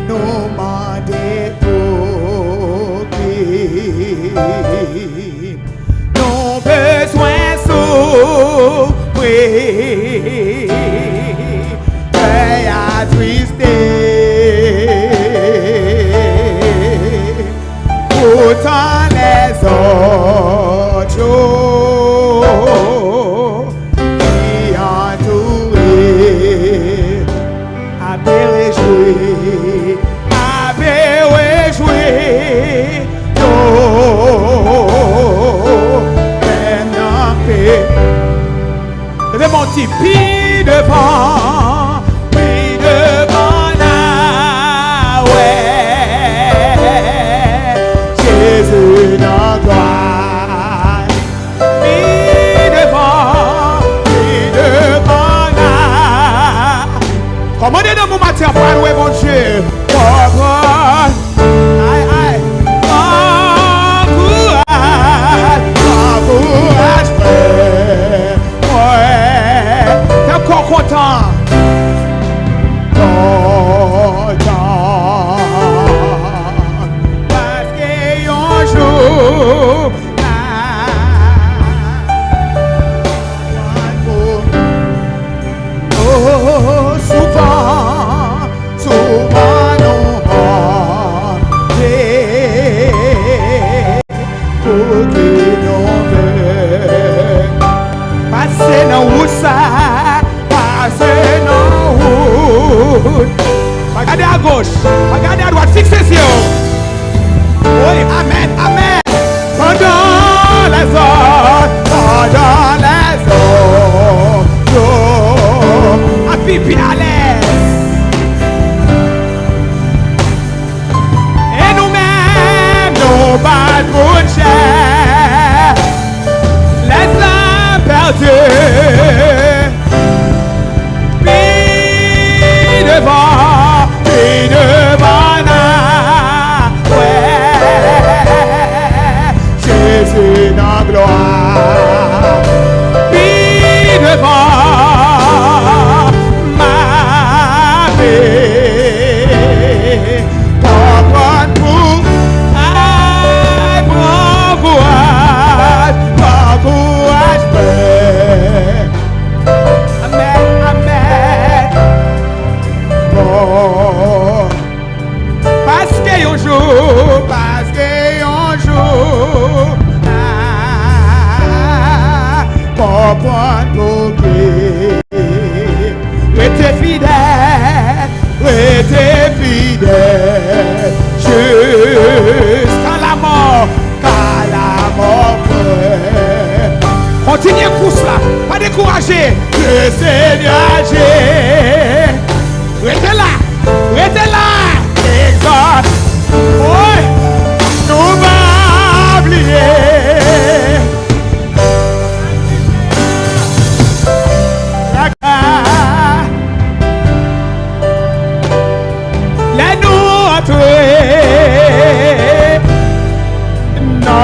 nous m'a détruit. Nos besoins souffrir, cœur attristé. Pourtant les autres jours qui entourent avaient réjoui, de mon petit pis devant la ouais, Jésus dans gloire, pis devant la. Commandez dans mon matin pour louer mon Dieu. Courage, frère. T'es encore content. Parce qu'un jour, souvent nous pour que nous passer dans route ça, passer dans route. Regardez à gauche, regardez à droite, fixez sur. Oui, amen, amen. Pendant les autres, à pipi à l'aise. Et nous-mêmes, nous battons cher. Les âmes perdues. Puis devant la ouais, Jésus dans gloire. Puis devant ma vie, comprendre pour courage, frère. Amen, amen. Oh, parce qu'un jour, comprendre pour qui restez fidèle, jusqu'à la mort, frère. Continuez course là, pas décourager. Le Seigneur agit. Restez là, exhorte. Oui, nous va oublier. Les nous entrer. Non,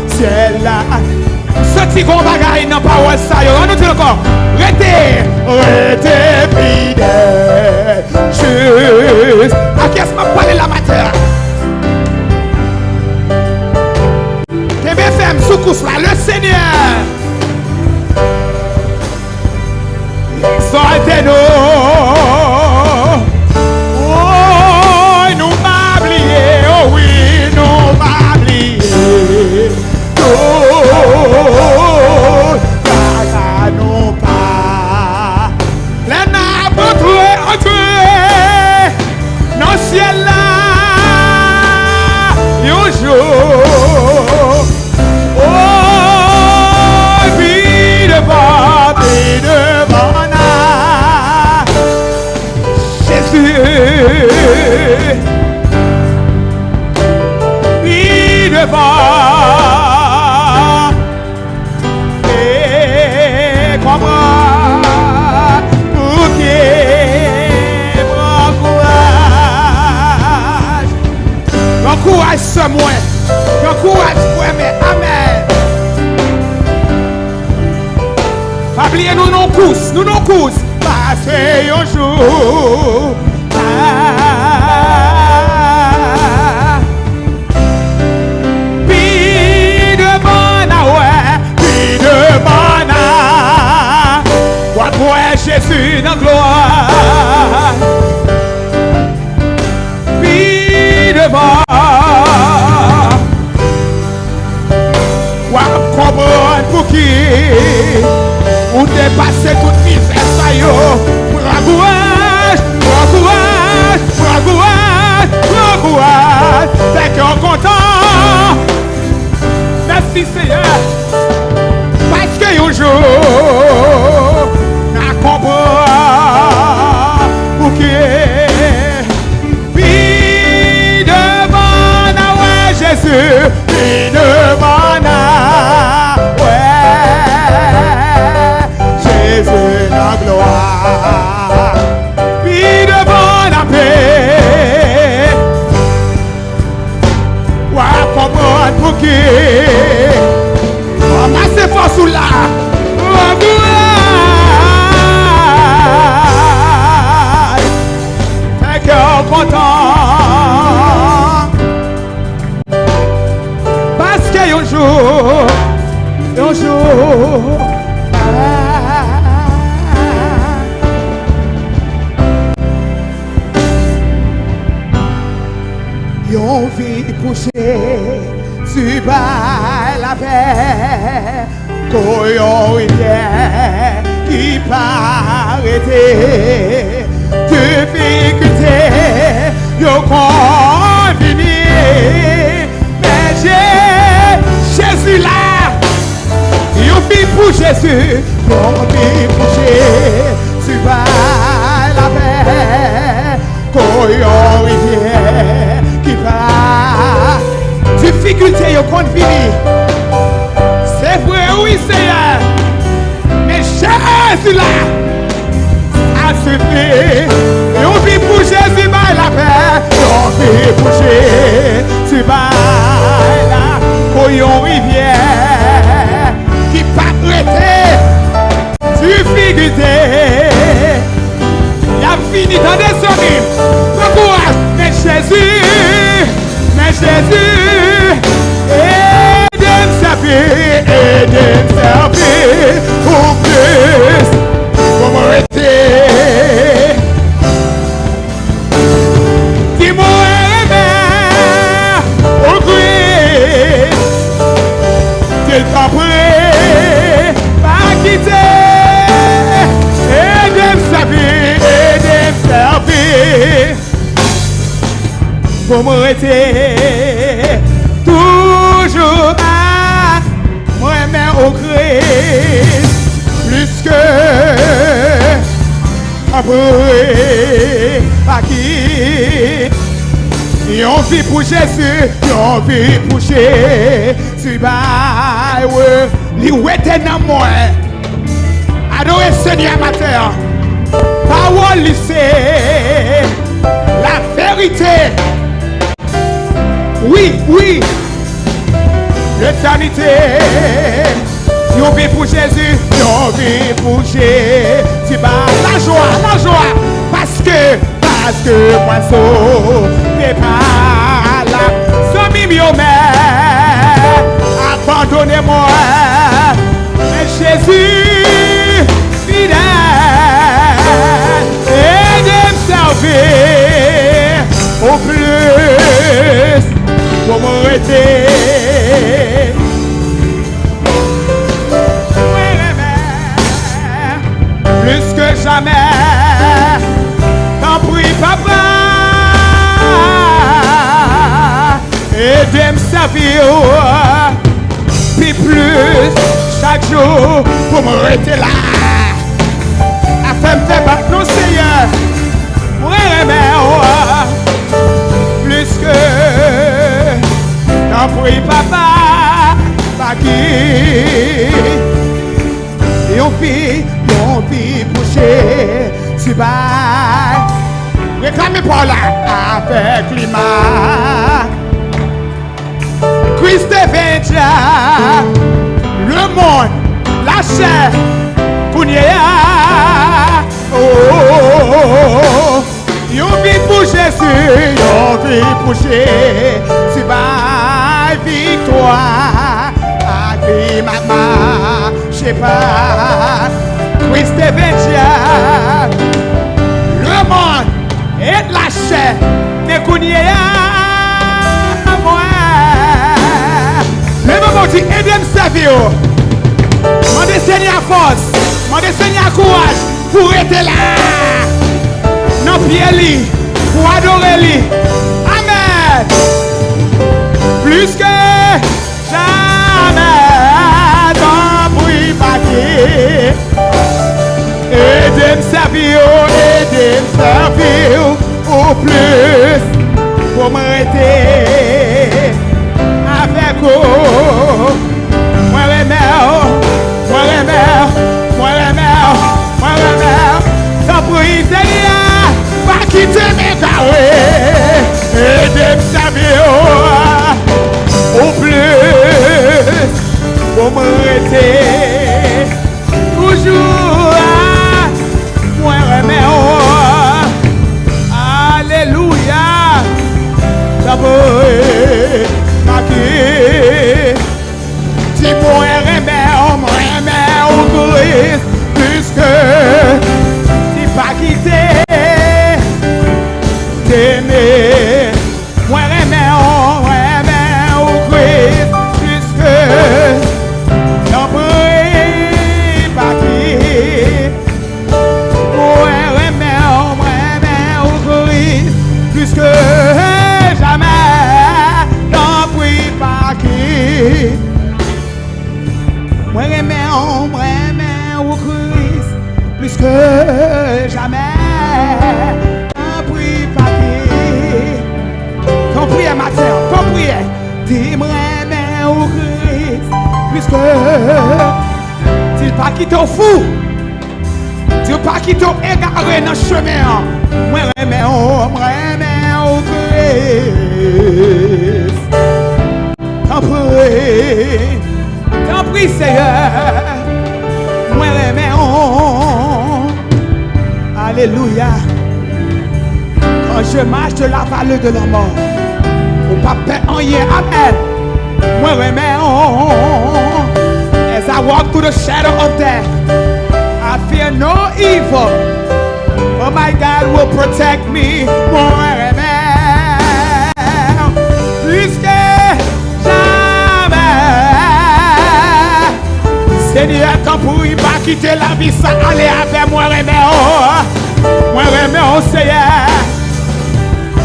c'est là. Ce petit gros bagaille n'a pas ouais ça. On nous dit encore. Restez fidèle. Juste. À qui est-ce que m'a parlé la matière? TBFM, soukous là, le Seigneur. Exaltez-nous. Oh, nous m'a oublié. Oh oui, nous m'a oublié. Oh, nous pas. Les nappes tués, dans le ciel là, un jour. Oh, puis devant là, Jésus. Puis devant. Courage ce moins, courage pour aimer, amen. oublier nous non course. Passer un jour. Puis de mana, puis de mana. Quoi pour Jésus dans gloire. Puis de mana. Quoi comprendre pour qui. Ou dépasser toute misère, ça y est. Prends courage. T'es qu'on content. Merci Seigneur. Parce que un jour, n'a comprend pour qui vie devant ouais Jésus, vie devant ouais Jésus la gloire, vie devant la paix, ouais comprendre pour qui. Amassez fort sous là. Fait qu'on content. Parce qu'il y a un jour. Yon vit pousser sur la paix, qu'on rivière qui paraît difficulté, yon convenu, mais Jésus là, yon vit pour Jésus, yon vit pour Jésus sur la paix, qu'on rivière qui paraît. Difficulté, yo compte fini. C'est vrai, oui, Seigneur. Mais Jésus là, a suffi. Et on vit pour Jésus, by la paix. On vit pour Jésus, by la coyon rivière qui pas traité. Difficulté. Il a fini dans des sommes. Mais Jésus. Aide-moi servir au plus pour m'arrêter. Dis-moi au Christ qu'il t'a pris, pas quitter. Aide-moi servir pour m'arrêter. Toujours à moi-même au Christ, plus que après à qui on vit pour Jésus, on vit pour Jésus, bah ouais, lui était dans moi, adorer Seigneur matin, parole c'est la vérité. Oui, l'éternité. Yon vit pour Jésus, yon vit pour Jésus. La joie, parce que moi sauvé par la. Sami mio mère, abandonnez-moi. Mais Jésus, fidèle, aidez-moi servir au plus. Pour m'arrêter, plus que jamais, t'en prie papa, aidez-moi servir, puis plus chaque jour pour m'arrêter là, afin de faire battre nos Seigneur, plus que t'en prie papa, pas qui et on vit boucher, si bas, réclamez par là, avec climat, Christ est déjà, le monde, la chair, Oh, you be pour Jésus, you be pour Jésus, c'est ma victoire. Avec maman, je sais pas, Christ est vainqueur. Le monde est de la chair, mais qu'on y est à moi. Le moment où tu aides à me servir, mon Seigneur force, mon Seigneur courage pour être là. Non, pied pour adorer lui. Amen. Plus que jamais, ton bruit paquet. Aidez me servir au plus pour m'arrêter avec vous. Moi les mères, ton bruit Seigneur, pas quitter mes carrés. Aidez me servir au plus pour m'arrêter toujours. Moi remets, alléluia, d'abord, si moi remets au Christ, puisque si pas quitter, t'aimer, moi remets au Christ, puisque d'abord, pas quitter. Puisque jamais n'en prie pas qui. Moi remets au Christ. Puisque jamais n'en prie pas qui. Ton prière matin, ton prière. Dis-moi remets au Christ. Puisque tu pas qui t'en fou. Tu pas qui t'en égaré dans le chemin. Moi remets au Christ. T'en prie Seigneur. Moi remets alléluia. Quand je marche de la vallée de la mort, au papa en hier, amen. Moi remets as I walk through the shadow of death, I fear no evil. Oh my God will protect me. Moi remets plus que jamais. Seigneur, tant pour y pas quitter la vie, ça aller avec moi remets. Moi remets Seigneur.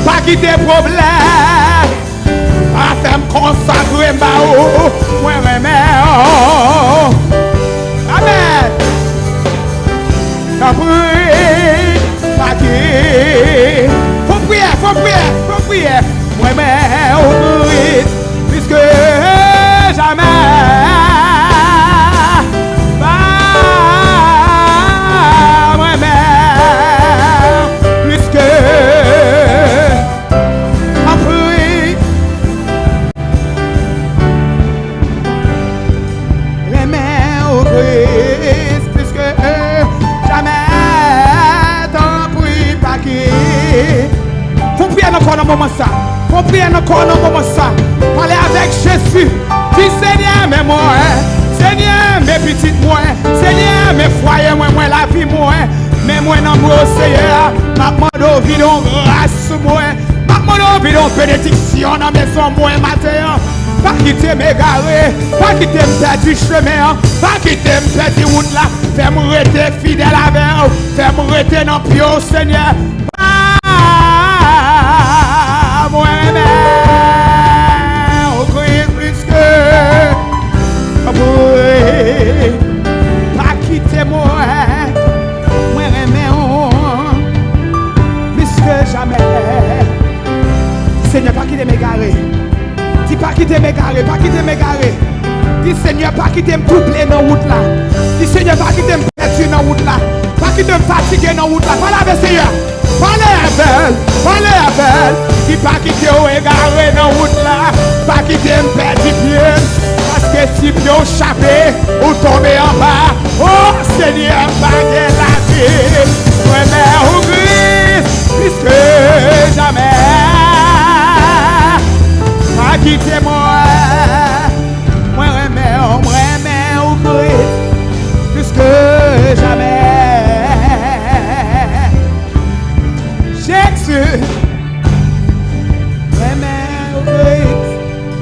Pas quitter problème. Pas faire me consacrer ma eau. Moi remets. Amen. Tant pour faut prier. Moi mais au Christ, puisque jamais moi mais puisque en prier. Remets au Christ, puisque jamais t'en prie pas qui. Faut prier encore dans moment ça. Faut prier encore dans moment ça. Parlez avec Jésus. Dis Seigneur, mais moi, Seigneur, mes petites moi, Seigneur, mes foyers, moi, la vie, moi, mais moi, non, moi, Seigneur, ma demande vidon grâce, moi, ma demande vidon bénédiction dans maison, moi, matin. Pas quitter mes garés, pas quitter me perdre du chemin, pas quitter me perdre du route là, fais-moi rester fidèle avec vous, fais-moi rester dans le pied, Seigneur. Moi remets au Christ plus que pas quitter moi. Moi remets plus que jamais. Seigneur, pas quitter mes garés. Dis pas quitter mes garés, pas quitter mes garés. Dis Seigneur, pas quitter me troubler dans la route là. Dis Seigneur, pas quitter me perdu dans la route là. Pas quitter me fatiguer dans la route là. Parlez avec Seigneur. Parlez avec elle. Dis pas quitter au égaré dans la route là. Pas quitter me perdre du pied. Parce que si pied au chapé ou tomber en bas. Oh Seigneur, baguer la vie. Moi, mais au Christ, plus que jamais. Pas quitter moi. Moi, mais au Christ, plus que jamais. Jésus, moi, mais au Christ,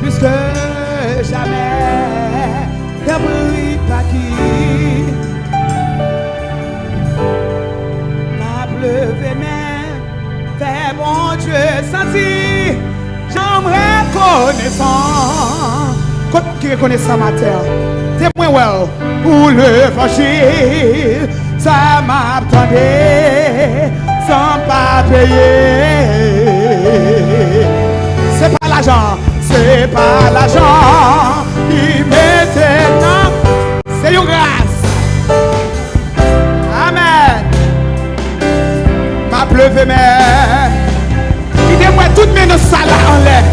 plus que jamais. T'abris pas qui. Levé main, fais bon Dieu senti, j'aimerais connaissant. Qui reconnaît ça ma terre? Témoin well, pour l'évangile, ça m'attendait sans pas payer. C'est pas l'argent qui mettait dans, c'est une grâce. Amen. Levé mais dis-moi toutes mes salas en l'air,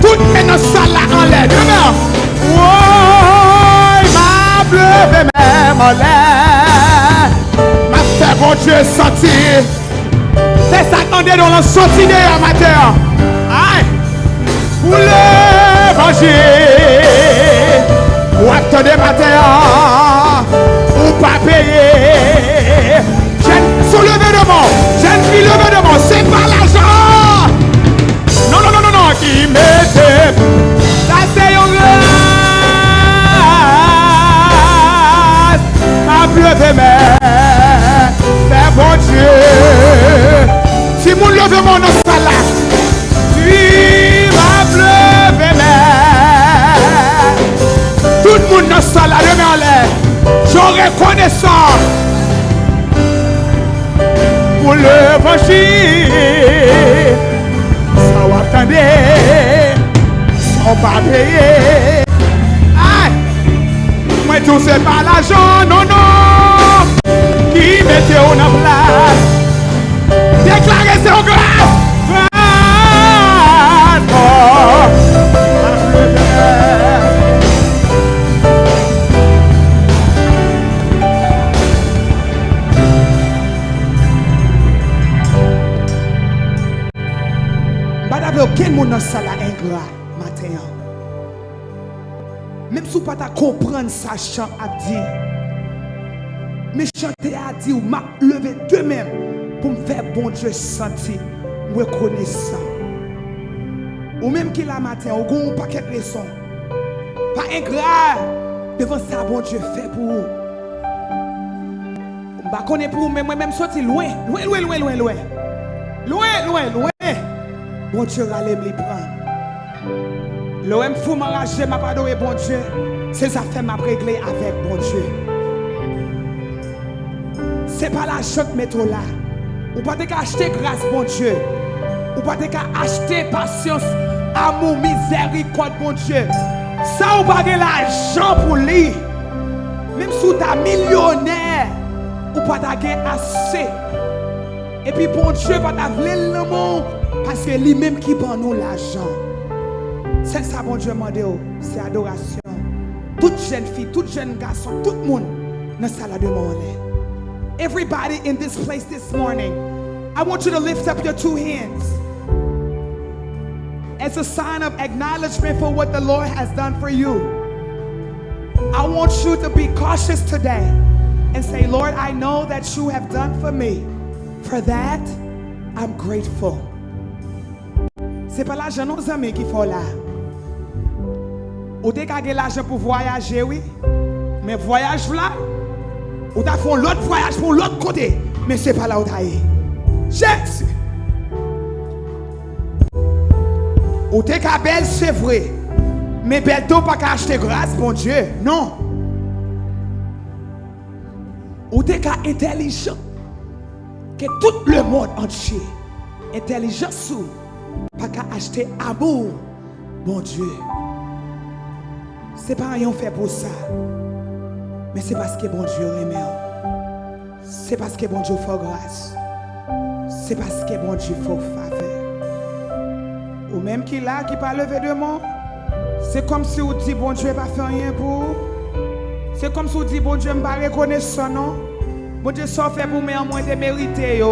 toutes mes salas en l'air. Oh, m'a levé même en l'air, m'a fait bon Dieu sentir. C'est ça qu'on est dans le sorti de amateur. Aïe, pour l'évangile, ou attendez matin, ou pas payer. Sur le vêtement, jeune fille, le vêtement, c'est pas l'argent. Non, qui mettait. Ça c'est une grâce. Ma pleuve mais, c'est bon Dieu. Si mon levement dans ça là, puis ma pleuve mais, tout le monde dans ça là, le met en l'air. J'aurais connaissance. Pour l'évangile, ça va attendre, sans pas payer. Aïe, moi tout c'est pas l'argent, non, qui mettait en place. Déclarer c'est en grâce. Aucun monde dans ça là ingrat matin. Même si vous pas comprendre ça chant a dit. Mais chanter a dit ou m'a levé de même pour me faire bon Dieu sentir reconnaissant. Ou même qui la matin ou gon paquet de leçons. Pas ingrat devant ça bon Dieu fait pour vous. On va connaître pour vous mais moi même sorti loin. Bon Dieu, allez me prendre. L'OM fou m'enrager, m'a pardonné, bon Dieu. Ces affaires m'a réglé avec bon Dieu. C'est pas l'argent que mettre là. Ou pas de acheter grâce, bon Dieu. Ou pas de acheter patience, amour, miséricorde, bon Dieu. Ça ou pas de l'argent pour lui. Même si tu es millionnaire, ou pas de assez. Et puis bon Dieu va t'avoir le monde. Parce que lui-même qui prend nous l'argent. C'est ça, bon Dieu, demande, c'est adoration. Toute jeune fille, toute jeune garçon, tout le monde dans la salle de mon. Everybody in this place this morning, I want you to lift up your two hands as a sign of acknowledgement for what the Lord has done for you. I want you to be cautious today and say, Lord, I know that you have done for me. For that, I'm grateful. C'est pas l'argent nos amis qui font là. Ou t'es gagné l'argent pour voyager, oui. Mais voyage là, ou t'as fait l'autre voyage pour l'autre côté. Mais c'est pas là où t'as eu. Jésus. Ou t'es belle, c'est vrai. Mais belle t'as pas qu'à acheter grâce, bon Dieu. Non. Ou t'es intelligent. Que tout le monde entier. Intelligence sous. Pas qu'à acheter amour, bon Dieu. C'est pas rien fait pour ça. Mais c'est parce que bon Dieu remet. C'est parce que bon Dieu fait grâce. C'est parce que bon Dieu fait faveur. Ou même qui là, qui pas levé de main. C'est comme si on dit bon Dieu pas fait rien pour. C'est comme si on dit bon Dieu me pas reconnaître son nom. Bon Dieu, ça fait pour moi, moi de mériter.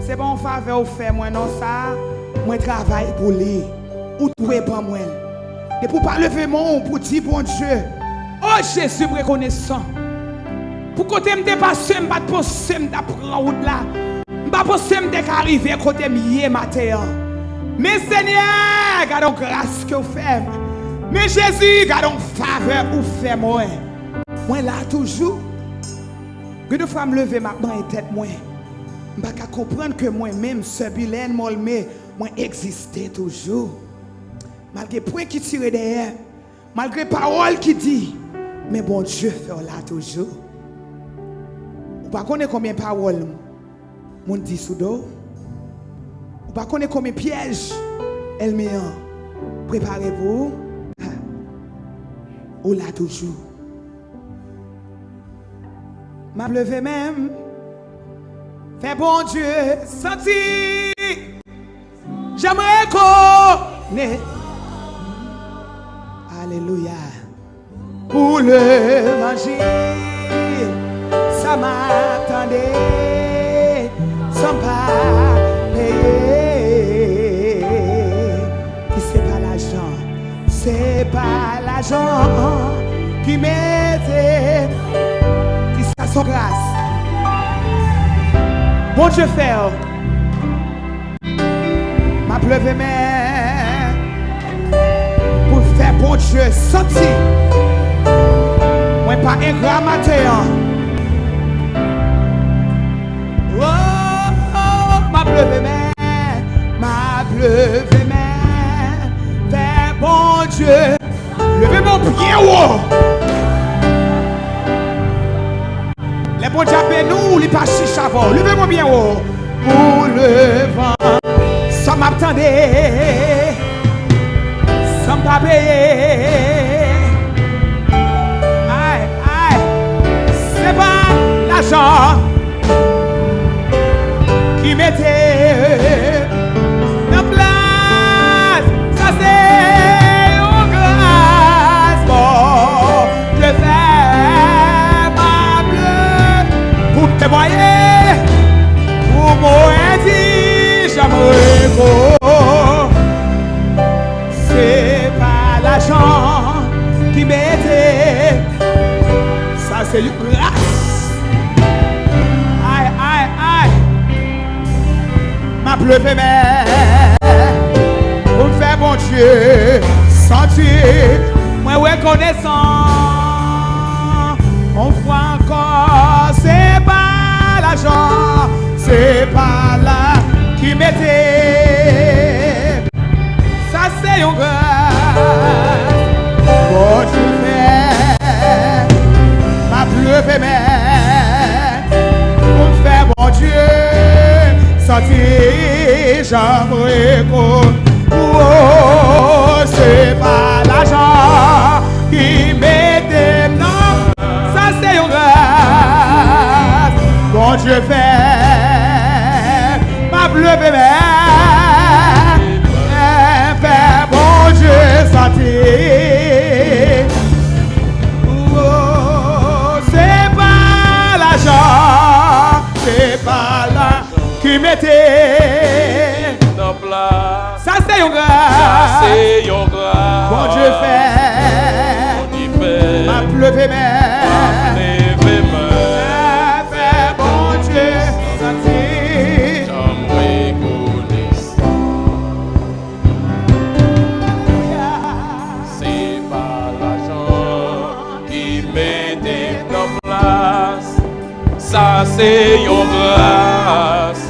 C'est bon faveur ou fait moi non ça. Moi travaille pour lui. Ou trouver pas moi. Et pour pas lever mon pour dire bon Dieu. Oh Jésus reconnaissant. Pour côté me dépasser, me pas penser me prendre route là. Me pas penser me arriver côté mié matin. Mais Seigneur, garde grâce que vous faites. Mais Jésus, garde faveur ou fait moi. Moi là toujours. Que de fois me lever maintenant et tête moi. Je ne peux pas comprendre que moi-même, ce bilan, moi existais toujours. Malgré point qui tire derrière, malgré parole qui dit, mais bon Dieu fait là toujours. Vous ne connaissez pas combien de paroles mon dit sous dos. Vous ne connaissez pas combien de pièges elle met en. Préparez-vous. Ou là toujours. M'a levé même. Fais bon Dieu sentir. J'aimerais connaître. Alléluia. Pour l'évangile, ça m'attendait sans pas payer. Qui c'est pas l'argent, c'est pas l'argent qui m'aide. Qui ça son grâce. Bon Dieu fait. M'a pleuvé mais pour faire bon Dieu sentir. Moi pas ingrat matin. Oh, m'a pleuvé mais faire bon Dieu. Levez mon pied haut. Les bons diables nous, les pas chicha avant. Levez mon bien haut. Pour le vent. Ça m'attendait, sans pas payer. Aïe, aïe, c'est pas l'argent qui mettait en place. Ça c'est une grâce. Bon, je fais ma bleue pour témoigner, pour moi dire j'aimerais. C'est pas l'argent qui m'aide. Ça c'est une grâce. Aïe, aïe, aïe. M'a pleuvé mais pour me faire bon Dieu sentir. Moi reconnaissant. On voit encore. C'est pas l'argent. C'est pas là qui m'était. Ça c'est une grâce. Bon Dieu fait m'a pleuvé mais pour me faire bon Dieu sentir j'aimerais qu'on. Oh, c'est pas l'argent qui m'était. Non, ça c'est une grâce. Bon Dieu fait m'a pleuvé mais faire bon Dieu sentir. Oh, c'est pas l'argent, c'est pas là qui mettait. Ça c'est une grâce. Bon Dieu fait m'a pleuvé mais faire bon Dieu sentir. Ça c'est une grâce.